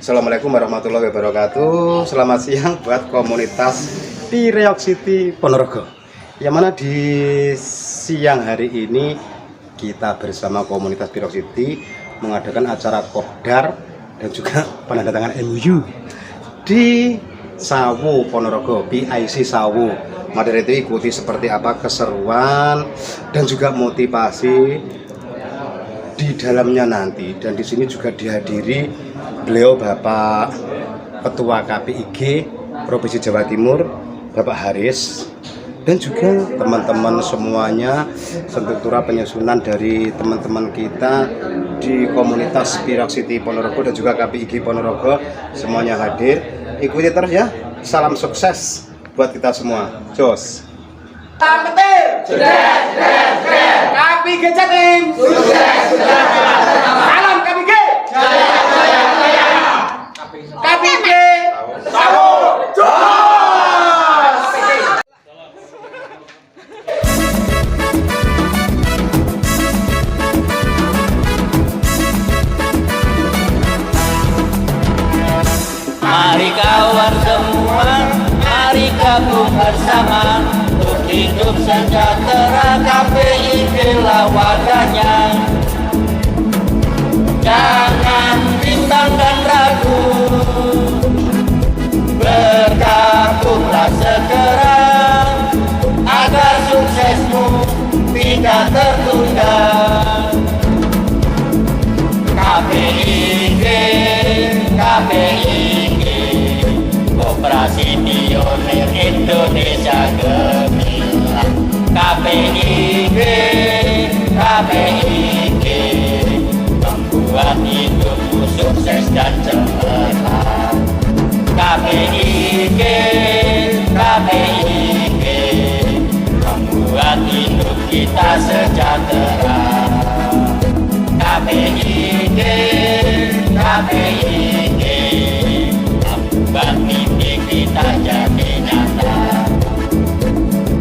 Assalamualaikum warahmatullahi wabarakatuh. Selamat siang buat komunitas Pireok City Ponorogo. Yang mana di siang hari ini kita bersama komunitas Pireok City mengadakan acara kopdar dan juga penandatangan MOU di Sawu Ponorogo, PIC Sawu. Materi itu ikuti seperti apa keseruan dan juga motivasi di dalamnya nanti. Dan di sini juga dihadiri beliau Bapak Ketua KPIG Provinsi Jawa Timur, Bapak Haris, dan juga teman-teman semuanya, struktura penyusunan dari teman-teman kita di komunitas Pireok City Ponorogo dan juga KPIG Ponorogo semuanya hadir. Ikuti terus ya. Salam sukses buat kita semua. Jos. Salam petir. Sudah. KPIG Jatim. Sudah. Salam KPIG. Jaya. KPIG. Sawu. Jos. Mari kawan semua, mari gabung bersama untuk hidup sejahtera. KPIG lah wadahnya. Jangan bimbang dan ragu, bergabunglah segera agar suksesmu tidak tertunda. KPIG, Koperasi Pionir Indonesia Gemilang. KPIG, membuat hidupmu sukses dan cemerlang. KPIG, membuat hidup kita sejahtera. KPIG, membuat mimpi kita jadi nyata.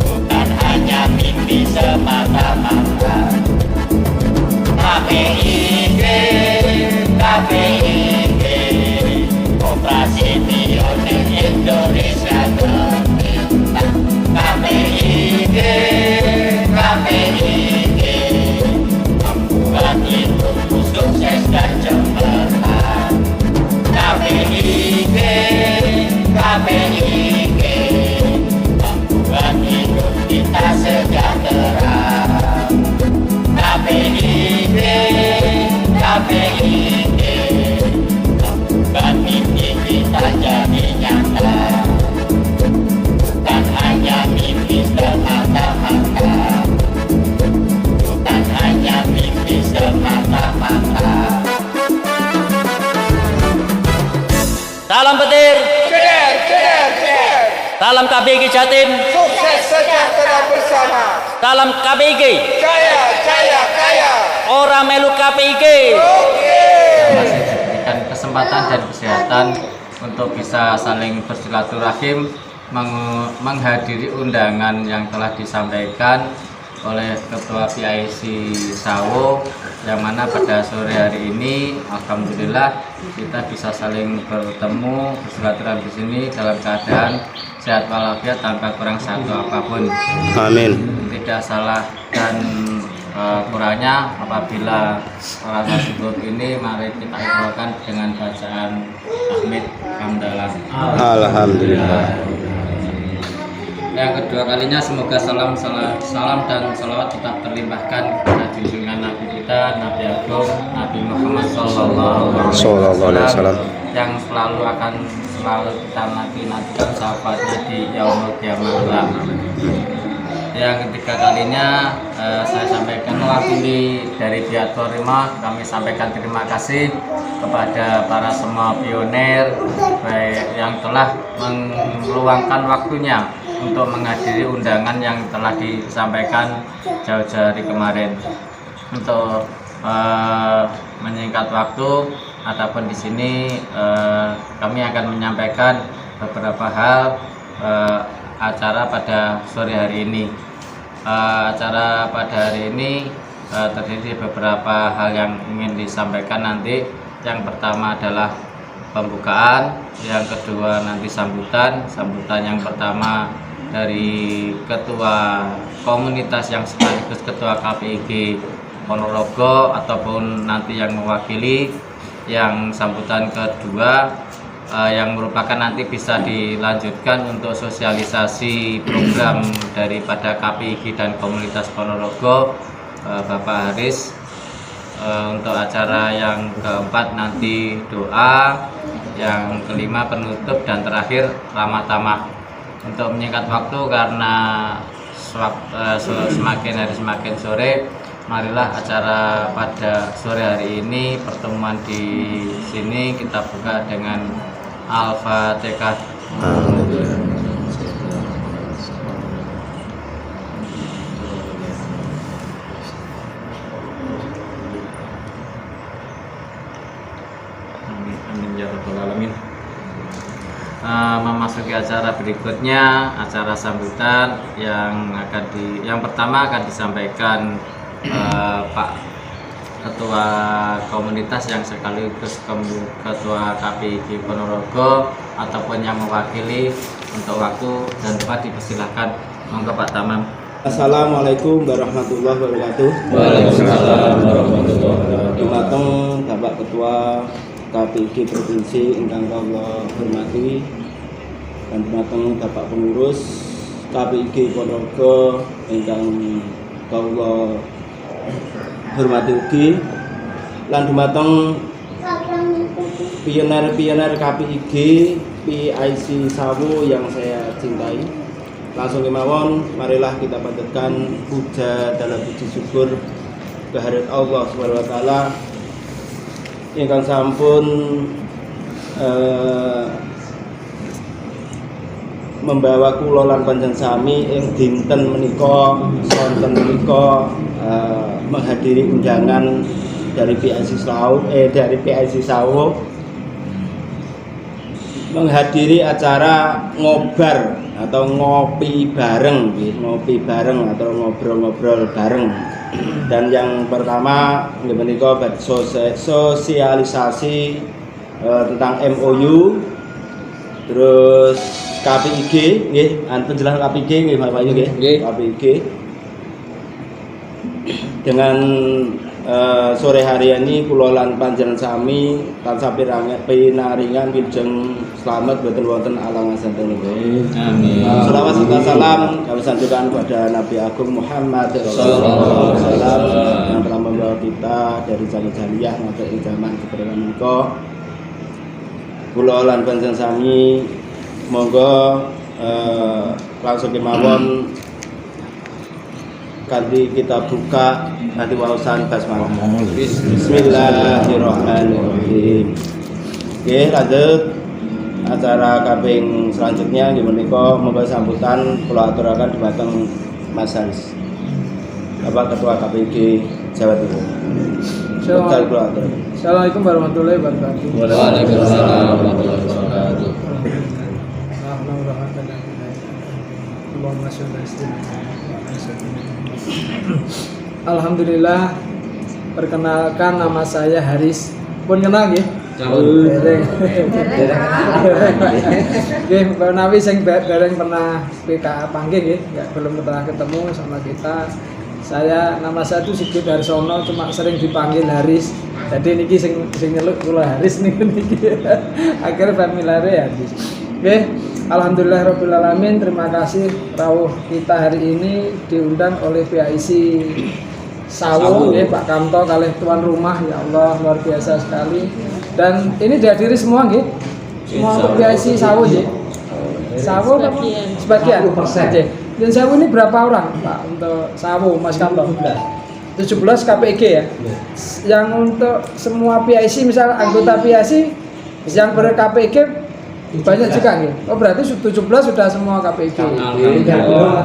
Bukan hanya mimpi semata-mata. KPIG, Koperasi Pionir Indonesia Gemilang. KPIG, membuat hidupmu sukses dan cemerlang. KPIG, membuat hidup kita sejahtera. KPIG, membuat mimpi kita jadi nyata. Bukan hanya mimpi semata-mata. Bukan hanya mimpi semata-mata. Salam petir. Salam KPIG Jatim. Sukses sejahtera bersama. Salam KPIG. Jaya. Orang melu KPIG. Masih diberikan kesempatan dan kesehatan untuk bisa saling bersilaturahim, menghadiri undangan yang telah disampaikan oleh Ketua PIC Sawu, yang mana pada sore hari ini alhamdulillah kita bisa saling bertemu bersilaturahmi di sini dalam keadaan sehat walafiat tanpa kurang satu apapun. Amin. Tidak salah dan kurangnya apabila rasa syukur ini mari kita ikhlaskan dengan bacaan Tahmid Hamdalah. Alhamdulillah. Yang kedua kalinya semoga salam dan salawat tetap terlimpahkan pada junjungan Nabi kita, Nabi Agung, Nabi Muhammad Sallallahu Alaihi Wasallam, yang selalu kita nantikan sahabatnya di yaumul kiamah. Yang ketiga kalinya saya sampaikan mewakili dari Diator Rima, kami sampaikan terima kasih kepada para semua pionir baik yang telah meluangkan waktunya untuk menghadiri undangan yang telah disampaikan jauh-jauh hari kemarin. Untuk menyingkat waktu, ataupun di sini kami akan menyampaikan beberapa hal acara pada sore hari ini. Acara pada hari ini terdiri beberapa hal yang ingin disampaikan nanti. Yang pertama adalah pembukaan, yang kedua nanti sambutan yang pertama dari ketua komunitas yang sekaligus ketua KPIG Ponorogo ataupun nanti yang mewakili, yang sambutan kedua yang merupakan nanti bisa dilanjutkan untuk sosialisasi program daripada KPIG dan komunitas Ponorogo, Bapak Haris. Untuk acara yang keempat nanti doa, yang kelima penutup, dan terakhir ramah tamah. Untuk menyingkat waktu karena semakin hari semakin sore, marilah acara pada sore hari ini, pertemuan di sini kita buka dengan Al-Fatihah. Amin ya rabbal alamin. Memasuki acara berikutnya, acara sambutan yang pertama akan disampaikan Pak Ketua Komunitas yang sekaligus Ketua KPIG Ponorogo ataupun yang mewakili. Untuk waktu dan tempat dipersilahkan. Monggo Pak Tamam. Assalamualaikum warahmatullahi wabarakatuh. Waalaikumsalam warahmatullahi wabarakatuh. Dumateng Bapak Ketua KPIG Provinsi ingkang kula hormati, dan dumateng Bapak Pengurus KPIG Ponorogo ingkang kula hormati ugi, lan dumateng pioner-pioner KPIG PIC Sawo yang saya cintai. Langsung kemawon, marilah kita panjatkan puja dalam puji syukur kehadirat Allah Subhanahu wa taala ingkang sampun membawa kula lan panjenengan sami ing dinten menika sonten menika menghadiri undangan dari PIC Sawo menghadiri acara ngobar atau ngopi bareng atau ngobrol-ngobrol bareng. Dan yang pertama menika sosialisasi tentang MOU, terus KPIG nggih, penjelasan KPIG nggih Bapak nggih. KPIG dengan sore hari ini kula lan panjenengan sami tansah pinaringan wilujeng slamet boten wonten alang santen nggih. Amin. Selawat serta salam kami sanjungan kepada Nabi Agung Muhammad sallallahu alaihi wasallam yang telah membawa kita dari zaman jahiliyah sampai zaman keberadaan menika. Kula lan panjenengan sami monggo langsung kemawon kanthi kita buka nanti wawasan basmalah. Bismillahirrahmanirrahim. Oke, lanjut acara kaping selanjutnya nggih menika monggo sambutan kula aturaken dhumateng Mas Haris, Bapak Ketua KPIG Jawa Timur. Assalamualaikum warahmatullahi wabarakatuh. Waalaikumsalam warahmatullahi wabarakatuh. Alhamdulillah, perkenalkan nama saya Haris. Pun kenal nggih? Nggih, menawi sing bareng pernah PKA panggil nggih, belum pernah ketemu sama kita. Nama saya itu Sigit Harsono, cuma sering dipanggil Haris. Jadi niki sing nyeluk kula Haris niki. Akhirnya familiar ya Haris. Oke, alhamdulillah rabbil alamin. Terima kasih rawuh kita hari ini diundang oleh PIC Sawo ya, Pak Kamto kalih tuan rumah, ya Allah luar biasa sekali. Dan ini dihadiri semua nggih. Semua untuk PIC Sawo nggih. Sawo sebagian. Dan Sawo ini berapa orang Pak untuk Sawo Mas Kamto? 17 KPIG ya. Yang untuk semua PIC misal anggota PIC yang ber-KPIG banyak juga nih. Oh berarti 17 sudah semua KPIG.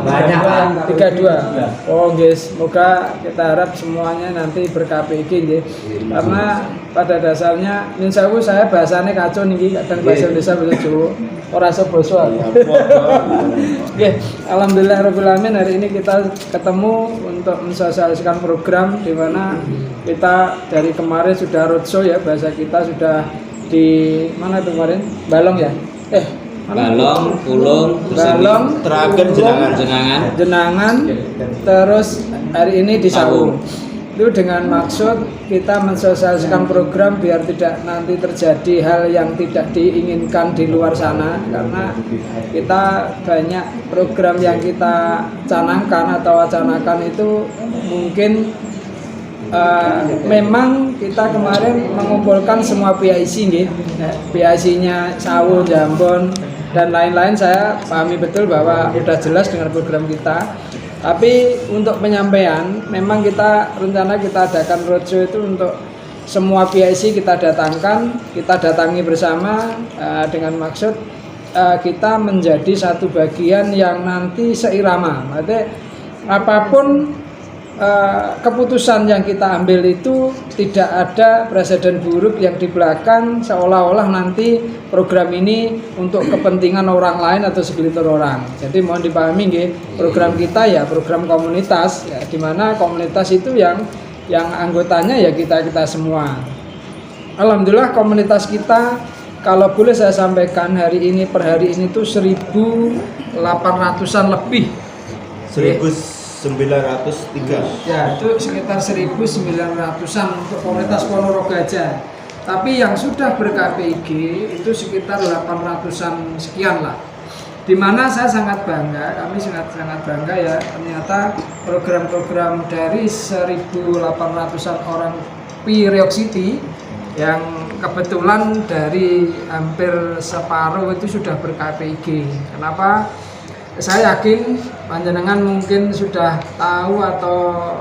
Banyak Pak. 32. Oh guys, semoga kita harap semuanya nanti ber-KPIG nggih. Karena pada dasarnya insya Allah saya bahasanya kacau nih, kadang bahasa Indonesia bahasa Jawa. Ora iso basa. Nggih, alhamdulillah rabbil alamin hari ini kita ketemu untuk mensosialisasikan program di mana kita dari kemarin sudah roadshow ya, bahasa kita sudah di mana tuh kemarin? Balong ya? Mana? Balong, Pulung, Balong, Terakhir Pulung, Jenangan. terus hari ini di Sawung. Itu dengan maksud kita mensosialisasikan program biar tidak nanti terjadi hal yang tidak diinginkan di luar sana, karena kita banyak program yang kita canangkan atau wacanakan itu mungkin memang kita kemarin mengumpulkan semua PIC nggih. PIC-nya Sawung, Jambon dan lain-lain, saya pahami betul bahwa sudah jelas dengan program kita. Tapi untuk penyampaian, memang kita rencana kita adakan roadshow itu untuk semua PIC kita datangkan, kita datangi bersama dengan maksud kita menjadi satu bagian yang nanti seirama. Maksudnya apapun keputusan yang kita ambil itu tidak ada presiden buruk yang di belakang seolah-olah nanti program ini untuk kepentingan orang lain atau segelintir orang. Jadi mohon dipahami nggih, program kita ya program komunitas ya, di mana komunitas itu yang anggotanya ya kita semua. Alhamdulillah komunitas kita, kalau boleh saya sampaikan, hari ini per hari ini tuh 1.800-an lebih. 1903. Ya, itu sekitar 1.900-an untuk komunitas Ponorogo aja. Tapi yang sudah ber-KPIG itu sekitar 800-an sekian lah. Dimana saya sangat bangga, kami sangat bangga ya, ternyata program-program dari 1.800-an orang Priok City yang kebetulan dari hampir separuh itu sudah ber-KPIG. Kenapa? Saya yakin panjenengan mungkin sudah tahu atau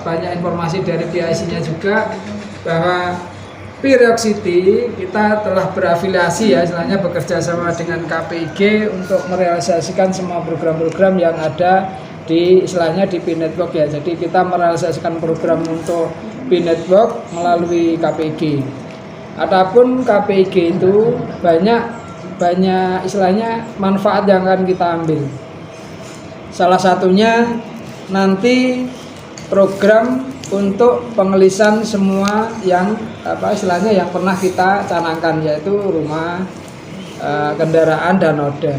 banyak informasi dari PIC-nya juga bahwa Priok City kita telah berafiliasi ya, istilahnya bekerja sama dengan KPIG untuk merealisasikan semua program-program yang ada di istilahnya di P-Network ya. Jadi kita merealisasikan program untuk P-Network melalui KPIG. Adapun KPIG itu banyak istilahnya manfaat yang akan kita ambil. Salah satunya nanti program untuk pengelisan semua yang istilahnya yang pernah kita canangkan, yaitu rumah, kendaraan dan noda.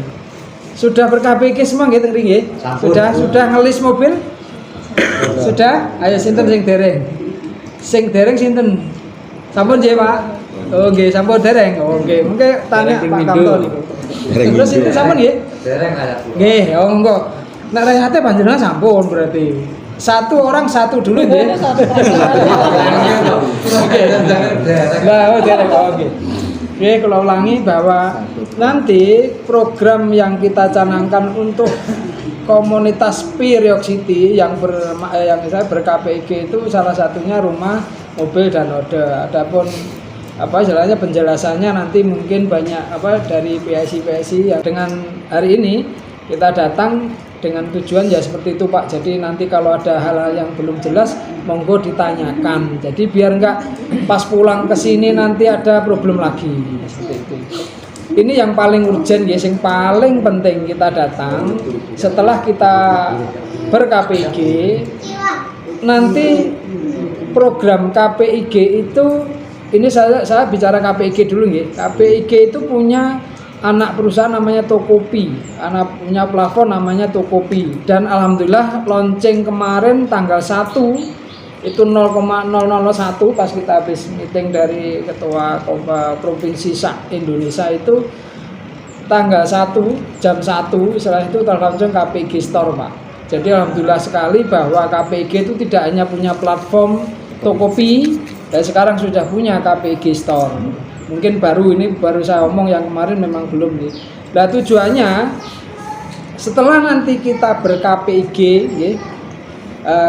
Sudah ber-KPIG semua gitu nggih? Sudah ngelis mobil? Sudah? Ayo sinten sing dereng? Sing dereng sinten? Sampun nggih, Pak? Oh nggih, sampun dereng. Oh nggih, mungkin tanya Pak Kamto niku. Terus itu sampun nggih? Dereng ada. Nggih, oh engko. Nek rayate panjenengan sampun berarti. Satu orang satu dulu nggih. Oke. Lah, oh dereng. Oke. Oke, kalau ulangi bahwa nanti program yang kita canangkan untuk komunitas Priok City yang ber-KPIG itu salah satunya rumah, mobil dan noda. Adapun istilahnya penjelasannya nanti mungkin banyak dari PIC yang dengan hari ini kita datang dengan tujuan ya seperti itu Pak. Jadi nanti kalau ada hal-hal yang belum jelas monggo ditanyakan. Jadi biar enggak pas pulang ke sini nanti ada problem lagi seperti itu. Ini yang paling urgent ya, yang paling penting kita datang setelah kita ber-KPIG. Nanti program KPIG itu, ini saya bicara KPIG dulu nggih. KPIG itu punya anak perusahaan namanya Tokopi, anak punya plafon namanya Tokopi, dan alhamdulillah launching kemarin tanggal 1 itu 0,001 pas kita habis meeting dari ketua provinsi Indonesia itu tanggal 1 jam 1 setelah itu terlaunching KPIG Store Pak. Jadi alhamdulillah sekali bahwa KPIG itu tidak hanya punya platform Tokopi, dan sekarang sudah punya KPIG Store. Mungkin baru saya omong, yang kemarin memang belum nih. Nah tujuannya setelah nanti kita ber-KPIG,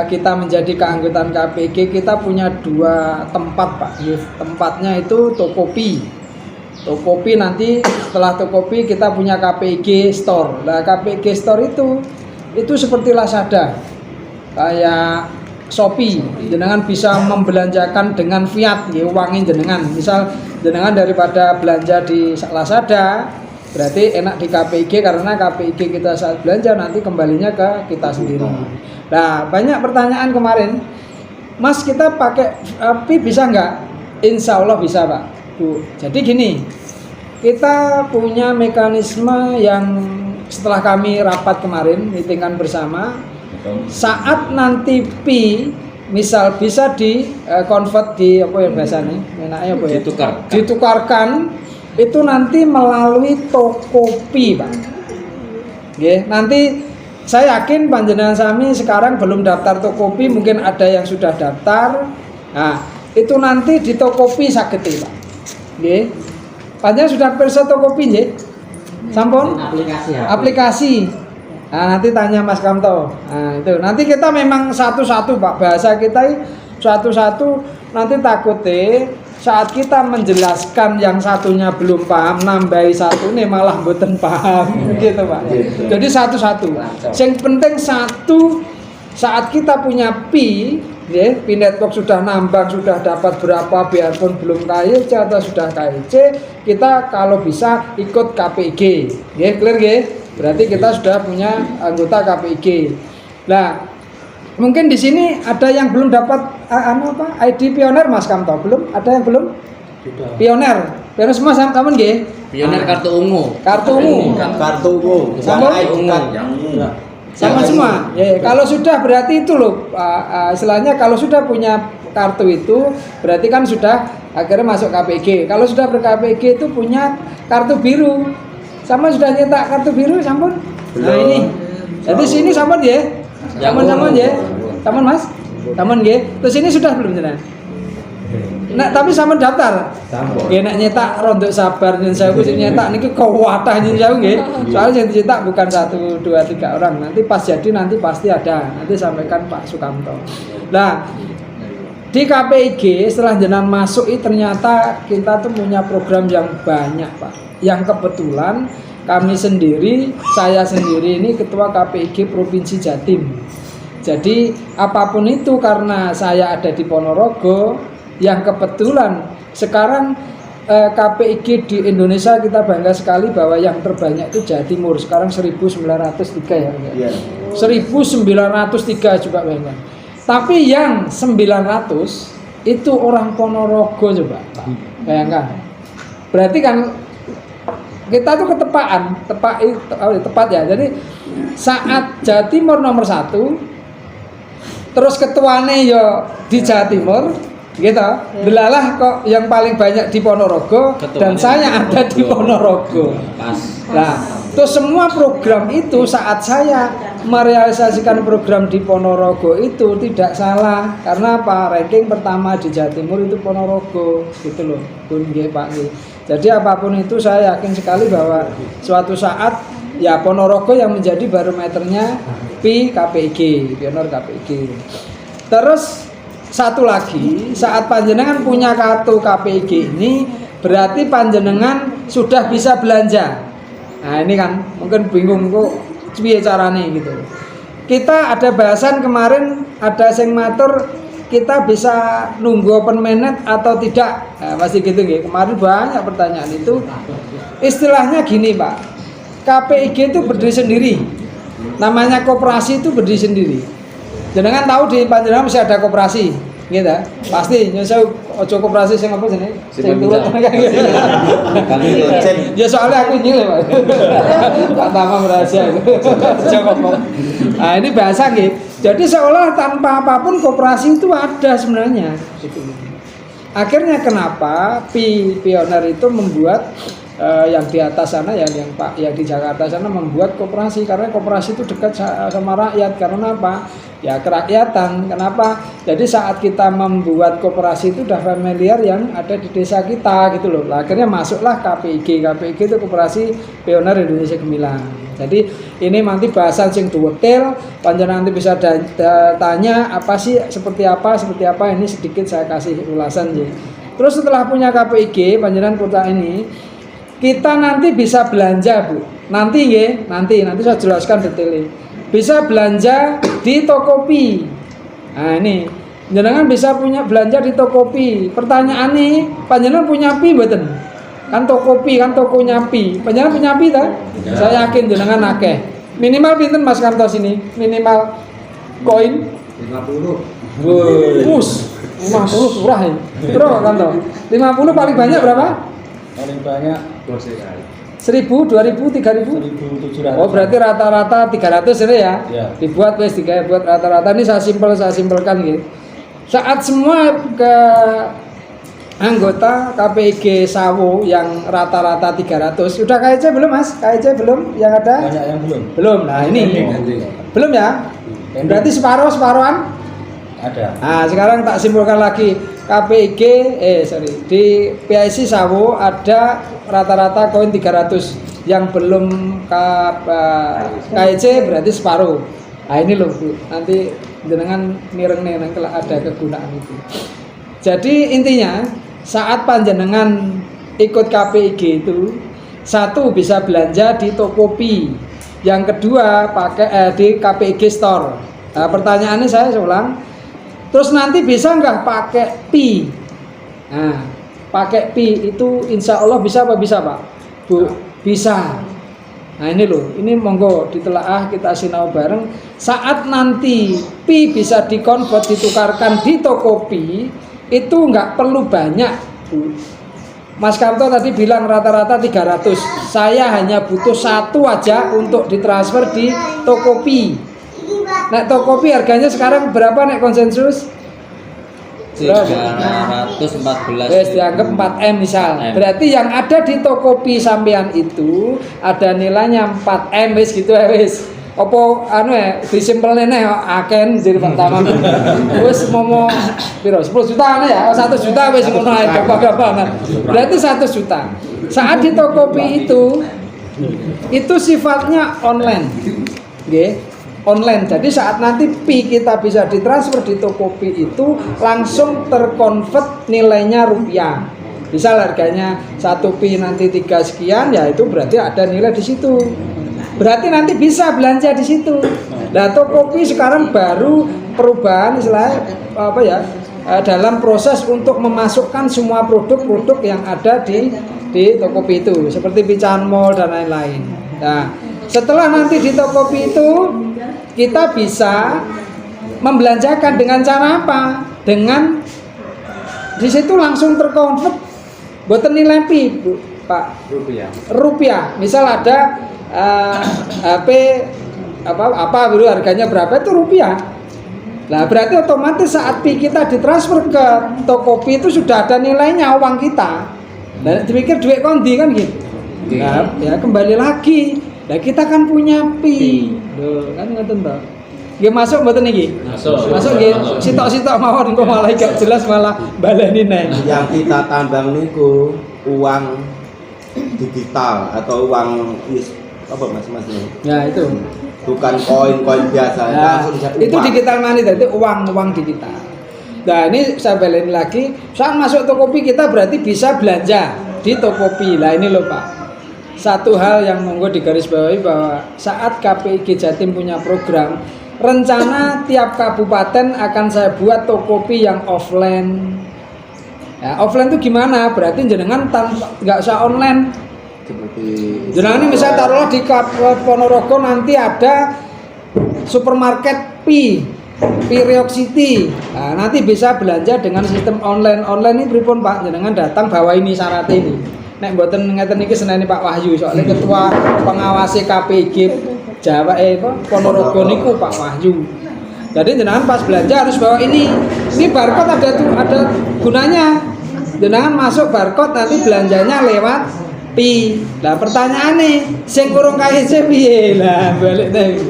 kita menjadi keanggotaan KPIG, kita punya 2 tempat Pak. Tempatnya itu Tokopi. Tokopi nanti setelah Tokopi kita punya KPIG Store. Nah KPIG Store itu seperti Lazada, kayak Shopee, jenengan bisa membelanjakan dengan fiat, uangin jenengan. Misal jenengan daripada belanja di Lazada, berarti enak di KPIG karena KPIG kita saat belanja nanti kembalinya ke kita sendiri. Nah banyak pertanyaan kemarin, Mas kita pakai API bisa nggak? Insya Allah bisa Pak. Bu. Jadi gini, kita punya mekanisme yang setelah kami rapat kemarin, meetingan bersama, saat nanti pi misal bisa di convert di apa ya bahasanya, enaknya apa ya? Ditukarkan itu nanti melalui Tokopi, Pak. Nggih, nanti saya yakin panjenengan sami sekarang belum daftar Tokopi, mungkin ada yang sudah daftar. Nah, itu nanti di Tokopi saged, Pak. Nggih. Panjenengan sudah perso Tokopi nggih? Sampun? Aplikasi. Nah, nanti tanya Mas Kamto. Nah, itu. Nanti kita memang satu-satu, Pak. Bahasa kita satu-satu, nanti takutnya saat kita menjelaskan yang satunya belum paham, nambahi satu nih malah mboten paham gitu, Pak. Jadi satu-satu. Yang penting satu, saat kita punya pi, ya, pi network sudah nambah, sudah dapat berapa biarpun belum KIC atau sudah KIC, kita kalau bisa ikut KPIG. Ya, clear ya? Berarti kita sudah punya anggota KPIG. Nah, mungkin di sini ada yang belum dapat ID pioner Mas Kamto, belum? Ada yang belum? Pioner semua sama nggih? Pioner kartu ungu. Kartu ungu. Sama sama semua. Ya, kalau sudah berarti itu loh, istilahnya kalau sudah punya kartu itu berarti kan sudah akhirnya masuk KPG. Kalau sudah ber-KPG itu punya kartu biru. Sama sudah nyetak kartu biru sampun? Nah ini. Jadi sini sampun ya? Sampun ya? Sampun Mas? Sampun nggih. Terus ini sudah belum jenengan? Nah, tapi sampun daftar. Nggih nek nyetak rondok sabar nyen saya wis nyetak niki kuwatah nyen saya nggih. Soalnya yang dicetak bukan 1 2 3 orang. Nanti pas jadi nanti pasti ada. Nanti sampaikan Pak Sukamto. Nah, di KPIG setelah jenengan masuk ini ternyata kita tuh punya program yang banyak, Pak. Yang kebetulan kami sendiri, saya sendiri ini ketua KPIG Provinsi Jatim. Jadi apapun itu karena saya ada di Ponorogo, yang kebetulan sekarang KPIG di Indonesia kita bangga sekali bahwa yang terbanyak itu Jawa Timur. Sekarang 1903 ya. Yeah. 1903 coba bayangkan. Tapi yang 900 itu orang Ponorogo coba, Pak. Bayangkan. Berarti kan kita tuh ketepaan, tepat ya. Jadi saat Jawa Timur nomor 1, terus ketuane yo di Jawa Timur, gitu. Delalah kok yang paling banyak di Ponorogo dan saya ada di Ponorogo. Nah, terus semua program itu saat saya merealisasikan program di Ponorogo itu tidak salah karena apa? Ranking pertama di Jawa Timur itu Ponorogo, gitu loh. Pun nggih Pak nggih. Jadi apapun itu saya yakin sekali bahwa suatu saat ya Ponorogo yang menjadi barometernya KPIG, pionir KPIG. Terus satu lagi, saat panjenengan punya kartu KPIG ini berarti panjenengan sudah bisa belanja. Nah, ini kan mungkin bingung kok piye carane gitu. Kita ada bahasan kemarin ada sing matur kita bisa nunggu open mainnet atau tidak, nah, pasti gitu nggih. Kemarin banyak pertanyaan itu. Istilahnya gini Pak, KPIG itu berdiri sendiri. Namanya koperasi itu berdiri sendiri. Jenengan tahu di panjenengan masih ada koperasi, gitu. Pasti nyusul ojo koperasi sing apa jenenge? Sing turut. Ya soalnya aku nyile Pak. Tak tambah rahasia itu. Nah, ini bahasa nggih. Jadi seolah tanpa apapun koperasi itu ada sebenarnya. Akhirnya kenapa pioner itu membuat yang di atas sana yang Pak yang di Jakarta sana membuat koperasi karena koperasi itu dekat sama rakyat karena apa? Ya kerakyatan. Kenapa? Jadi saat kita membuat koperasi itu sudah familiar yang ada di desa kita gitu loh. Akhirnya masuklah KPIG. KPIG itu Koperasi Pioner Indonesia Gemilang. Jadi ini nanti bahasan sing detail, panjenengan nanti bisa tanya apa sih seperti apa ini sedikit saya kasih ulasan ya. Terus setelah punya KPIG panjenengan kota ini kita nanti bisa belanja Bu. Nanti saya jelaskan detailnya. Bisa belanja di Tokopi. Nah ini, jenengan bisa punya belanja di Tokopi. Pertanyaan nih, panjenengan punya pi mboten? Kan Tokopi kan tokonya pi. Panjenengan punya pi ta? Ya. Saya yakin jenengan akeh. Minimal pinten Mas Kanto sini? Minimal koin 50. Wus. 50 murah ya. Bro, Kanto. 50 paling banyak berapa? Paling banyak 1000, 2000, 3000. 1.700. Oh, berarti rata-rata 300 ini ya. Ya. Dibuat wes buat rata-rata ini saya simpelkan gitu. Saat semua ke anggota KPIG Sawo yang rata-rata 300 sudah KIC belum Mas? KIC belum yang ada? Banyak yang belum. Belum. Nah, ini belum ya? Berarti separuhan? Ada. Nah, sekarang tak simpulkan lagi. KPIG di PIC Sawo ada rata-rata koin 300 yang belum KIC berarti separuh. Nah, ini loh Bu, nanti jenengan nireng kalau ada kegunaan itu. Jadi intinya saat panjenengan ikut KPIG itu, satu bisa belanja di Tokopedia, yang kedua pakai di KPIG Store. Nah, pertanyaannya saya ulang, terus nanti bisa nggak pakai Pi? Nah, pakai Pi itu insya Allah bisa apa bisa Pak? Bu, bisa. Nah ini loh, ini monggo ditelaah kita sinau bareng. Saat nanti Pi bisa dikonvert, ditukarkan di Tokopedia, itu nggak perlu banyak Bu. Mas Kamto tadi bilang rata-rata 300. Saya hanya butuh satu aja untuk ditransfer di Tokopedia. Nek Tokopedia harganya sekarang berapa nek konsensus? 314. Wes dianggap 4M misal. 4M. Berarti yang ada di Tokopedia sampean itu ada nilainya 4M wis gitu ya wis. Apa anu ya disimpelne nek aken jadi pertama. Wis momo piro 10 juta ya, 1 juta wis ngono ae gampang-gampang. Berarti 1 juta. Saat di Tokopedia itu sifatnya online. Nggih. Online. Jadi saat nanti Pi kita bisa ditransfer di Tokopedia itu langsung terkonvert nilainya rupiah. Misal harganya 1 Pi nanti 3 sekian, ya itu berarti ada nilai di situ. Berarti nanti bisa belanja di situ. Nah, Tokopedia sekarang baru perubahan istilahnya apa ya? Dalam proses untuk memasukkan semua produk-produk yang ada di Tokopedia itu, seperti Pican Mall dan lain-lain. Nah, setelah nanti di Tokopedia itu kita bisa membelanjakan dengan cara apa? Dengan di situ langsung terkonvert buatan nilai Pi, Bu, Pak. Rupiah. Misal ada HP apa dulu harganya berapa itu rupiah. Nah, berarti otomatis saat Pi kita ditransfer ke Tokopedia itu sudah ada nilainya uang kita. Dan dipikir duit kondi kan gitu. Nah, ya kembali lagi. Nah, kita kan punya Pi. Loh, kan ngoten to. Nggih masuk mboten niki? Masuk nggih. Sitok-sitok mawon engko malah gak jelas malah baleni neh. Yang kita tambang niku uang digital atau uang apa Mas? Ya itu. Bukan koin-koin biasa, Ya, langsung jadi itu uang. digital money, jadi uang digital. Nah ini saya belain lagi, saat masuk Tokopedia kita berarti bisa belanja di Tokopedia. Nah ini loh Pak, satu hal yang monggo digarisbawahi bahwa saat KPIG Jatim punya program, rencana tiap kabupaten akan saya buat Tokopedia yang offline. Ya, offline itu gimana? Berarti jenengan nggak usah online. Seperti Jenengan ini misalnya taruhlah di Ponorogo nanti ada supermarket Pi Riok City. Nah, nanti bisa belanja dengan sistem online. Online ini pripun Pak? Jenengan datang bawa ini syarat ini. Nek mboten ngeten iki seneni Pak Wahyu soalnya ketua pengawasi KPIG Jawa Ponorogo niku Pak Wahyu. Jadi jenengan pas belanja harus bawa ini. Ini barcode ada gunanya. Jenengan masuk barcode nanti belanjanya lewat Pi. Lah pertanyaane sing urung KIC piye? Lah balik neh.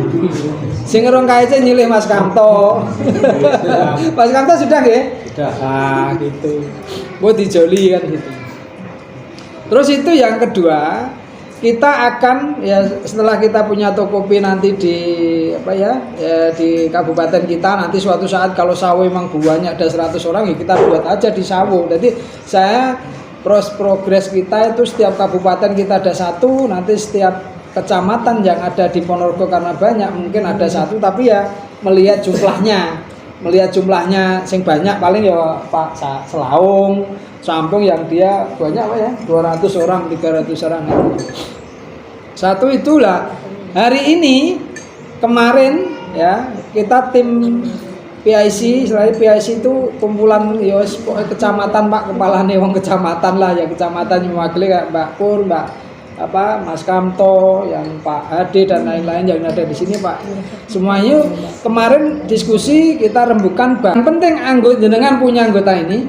Sing urung KIC nyilih Mas Kamto. Mas Kamto sudah nggih? Sudah. Ah gitu. Buat dijoli kan gitu. Terus itu yang kedua, kita akan ya setelah kita punya Tokopedia nanti di di kabupaten kita nanti suatu saat kalau Sawo memang banyak ada 100 orang ya kita buat aja di Sawo. Jadi saya progres kita itu setiap kabupaten kita ada satu, nanti setiap kecamatan yang ada di Ponorogo karena banyak mungkin ada satu, tapi ya melihat jumlahnya sing banyak paling ya Pak Selaung, Sampung yang dia banyak Pak ya 200 orang, 300 orang. Satu itulah hari ini kemarin ya kita tim PIC, selain PIC itu kumpulan ya wis pokoke kecamatan Pak, kepalane wong kecamatan lah ya, kecamatan yang mewakili kayak Mbak Pur, Mbak Mas Kamto, yang Pak Hadi dan lain-lain yang ada di sini Pak. Semuanya kemarin diskusi kita rembukan bang penting anggota jenengan punya anggota ini,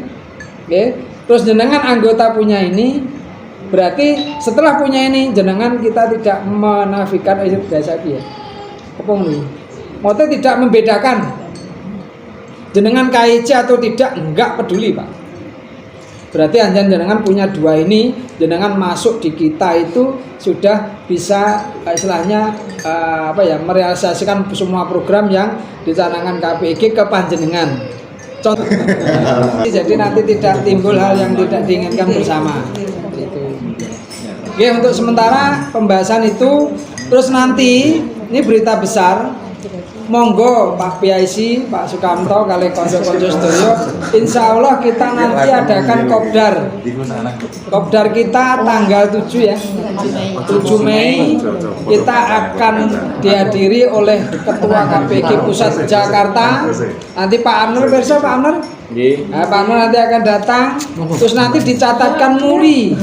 oke? Terus jenengan anggota punya ini, berarti setelah punya ini jenengan kita tidak menafikan jasa ya. Kepung nih, maksudnya tidak membedakan jenengan KIC atau tidak, enggak peduli Pak. Berarti jenengan punya dua ini, jenengan masuk di kita itu sudah bisa istilahnya merealisasikan semua program yang dicanangkan KPIG ke panjenengan. Contoh, jadi nanti tidak timbul hal yang tidak diinginkan bersama. Itu. Oke, untuk sementara pembahasan itu, terus nanti ini berita besar. Monggo Pak PIC, Pak Sukamto, kali konco-konco sedaya, insya Allah kita nanti adakan kopdar kita tanggal 7 ya, 7 Mei kita akan dihadiri oleh Ketua KPIG Pusat Jakarta. Nanti Pak Amnur, besok Pak Amnur, Pak Amnur nanti akan datang, terus nanti dicatatkan muri.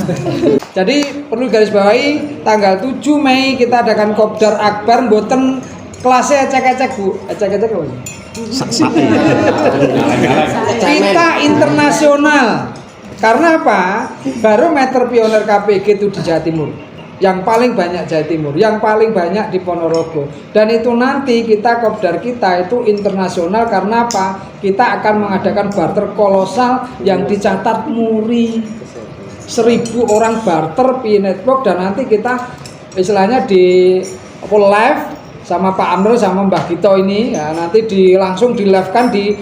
Jadi perlu garis bawahi tanggal 7 Mei kita adakan kopdar akbar, mboten kelasnya ecek-ecek Bu, ecek-ecek apa? Kita internasional. Karena apa? Barometer pionir KPIG itu di Jawa Timur. Yang paling banyak Jawa Timur, yang paling banyak di Ponorogo. Dan itu nanti kita kopdar kita itu internasional karena apa? Kita akan mengadakan barter kolosal yang dicatat muri. 1000 orang barter pi network, dan nanti kita istilahnya di live sama Pak Amrul sama Mbah Gito ini ya, nanti langsung di live kan di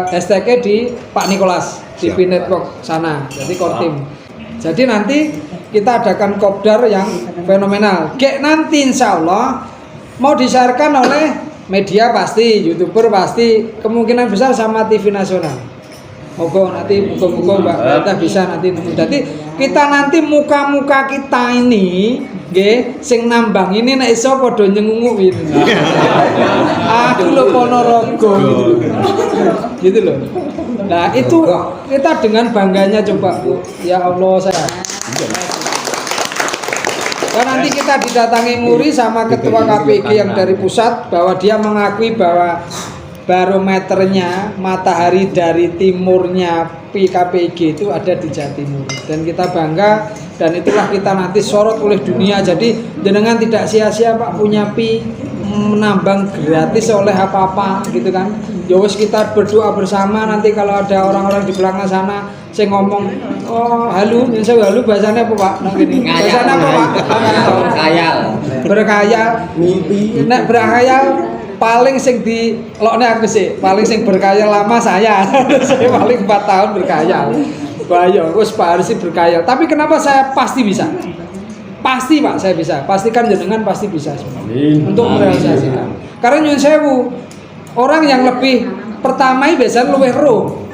hashtagnya di Pak Nikolas di Pi Network sana, jadi kortim. Jadi nanti kita adakan kopdar yang fenomenal. Nanti insya Allah mau disiarkan oleh media pasti, YouTuber pasti, kemungkinan besar sama TV nasional. Moga nanti muka-muka Mbak kita bisa nanti. Jadi kita nanti muka-muka kita ini nggih sing nambang ini nek iso padha nyengungu gitu. Aku lho Ponorogo gitu loh. Nah, itu kita dengan bangganya coba Bu. Ya Allah saya. Dan nanti kita didatangi muri sama ketua KPIG yang dari pusat bahwa dia mengakui bahwa barometernya matahari dari timurnya KPIG itu ada di Jawa Timur, dan kita bangga, dan itulah kita nanti sorot oleh dunia. Jadi jenengan tidak sia-sia Pak punya pi menambang gratis oleh apa-apa gitu kan. Ya wis kita berdoa bersama, nanti kalau ada orang-orang di belakang sana saya ngomong oh halu, saya halu bahasanya apa Pak? Nah gini. Bahasanya apa Pak? Berkhayal. Mimpi. Nek berkhayal paling sing di lokne aku sih, paling sing berkhayal lama saya. Saya paling 4 tahun berkhayal. Bayo, wis Pak Haris berkhayal. Tapi kenapa saya pasti bisa? Pasti Pak, saya bisa. Pastikan jenengan pasti bisa untuk merealisasikan. Karena nyuwun sewu, orang yang lebih pertama biasanya luwih roh.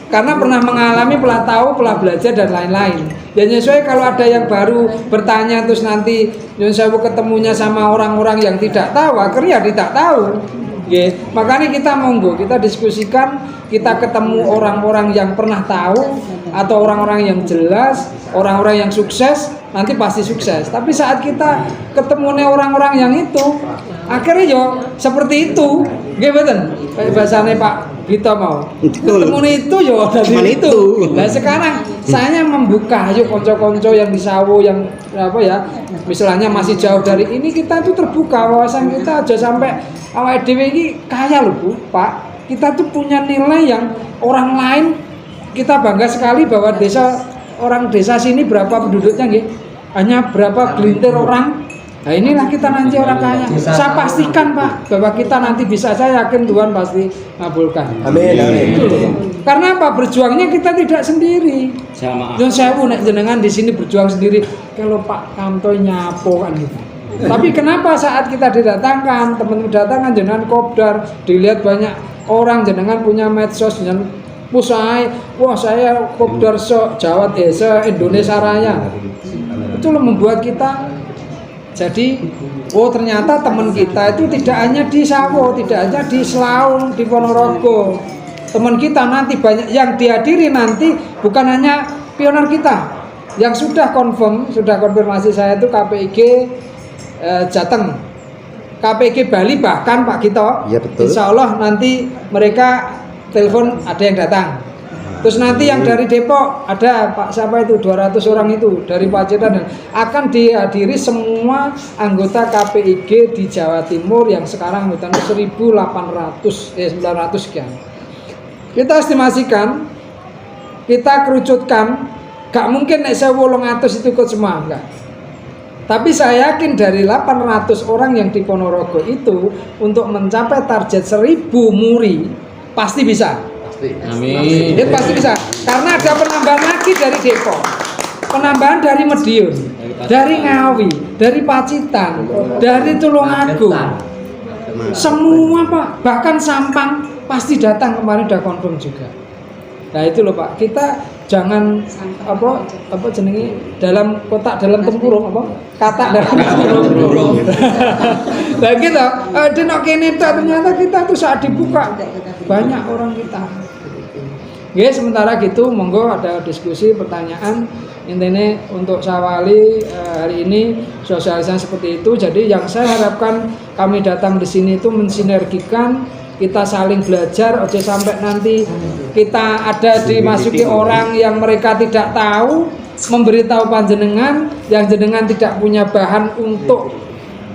Karena pernah mengalami, pernah tahu, pernah belajar dan lain-lain. Dan sesuai kalau ada yang baru bertanya terus nanti nyuwun sewu ketemunya sama orang-orang yang tidak tahu, akhirnya tidak tahu. Okay. Makanya kita monggo, kita diskusikan, kita ketemu orang-orang yang pernah tahu atau orang-orang yang jelas, orang-orang yang sukses, nanti pasti sukses. Tapi saat kita ketemunya orang-orang yang itu, akhirnya yo seperti itu, gimana? Kayak bahasanya Pak Gito mau. Ketemunya itu yo dari itu. Nah sekarang saya membuka, yuk konco-konco yang di Sawo, yang apa ya, misalnya masih jauh dari ini, kita itu terbuka wawasan kita aja sampai awal dhewe ini kaya loh Bu, Pak. Kita tuh punya nilai yang orang lain, kita bangga sekali bahwa orang desa sini berapa penduduknya nggih? Hanya berapa gelintir orang. Nah inilah kita nanti orang kaya. Saya pastikan Pak bahwa kita nanti bisa, saya yakin Tuhan pasti ngabulkan. Amin. Karena apa? Berjuangnya kita tidak sendiri. Jangan sewu nek jenengan di sini berjuang sendiri. Kalau Pak Kamto nyapo kan gitu. Tapi kenapa saat kita didatangkan, teman-teman datangkan jenengan kopdar, dilihat banyak orang, jenengan punya medsos, jenengan pusai, wah saya kopdar se Jawa Desa Indonesia Raya. Itu membuat kita Jadi, oh ternyata teman kita itu tidak hanya di Sawo, tidak hanya di Selaung, di Ponorogo. Teman kita nanti banyak yang dihadiri nanti bukan hanya pioner kita. Yang sudah konfirmasi saya itu KPIG Jateng, KPIG Bali, bahkan Pak Gito. Iya, betul. Insya Allah nanti mereka telepon ada yang datang. Terus nanti yang dari Depok ada Pak siapa itu 200 orang itu dari Pacitan, dan akan dihadiri semua anggota KPIG di Jawa Timur yang sekarang anggotanya 900 sekian. Kita estimasikan, kita kerucutkan, gak mungkin nek 1800 itu ikut semua, enggak. Tapi saya yakin dari 800 orang yang di Ponorogo itu untuk mencapai target 1000 muri pasti bisa. Amin. Itu pasti bisa. Karena ada penambahan lagi dari Depok, penambahan dari Madiun, dari Ngawi, dari Pacitan, dari Tulungagung. Semua Pak, bahkan Sampang pasti datang, kemarin udah confirm juga. Nah itu loh Pak, kita jangan apa jenenge dalam kotak dalam tempurung apa kata dalam tempurung. Nah gitu, denok kene ternyata kita tuh saat dibuka banyak orang kita. Oke, sementara gitu monggo ada diskusi pertanyaan intinya untuk Sawali hari ini sosialisasi seperti itu. Jadi yang saya harapkan kami datang di sini itu mensinergikan, kita saling belajar, ojo sampai nanti kita ada dimasuki orang yang mereka tidak tahu, memberitahu panjenengan yang jenengan tidak punya bahan untuk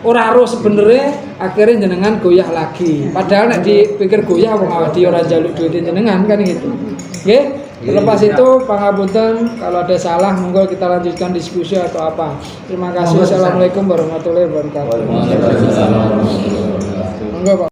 ora roh sebenarnya, akhirnya jenengan goyah lagi. Padahal nek dipikir goyah wong awak dhewe ora njaluk duit jenengan kan gitu. Oke, terlepas itu pangapunten kalau ada salah monggo kita lanjutkan diskusi atau apa. Terima kasih. Assalamualaikum warahmatullahi wabarakatuh. Monggo Pak.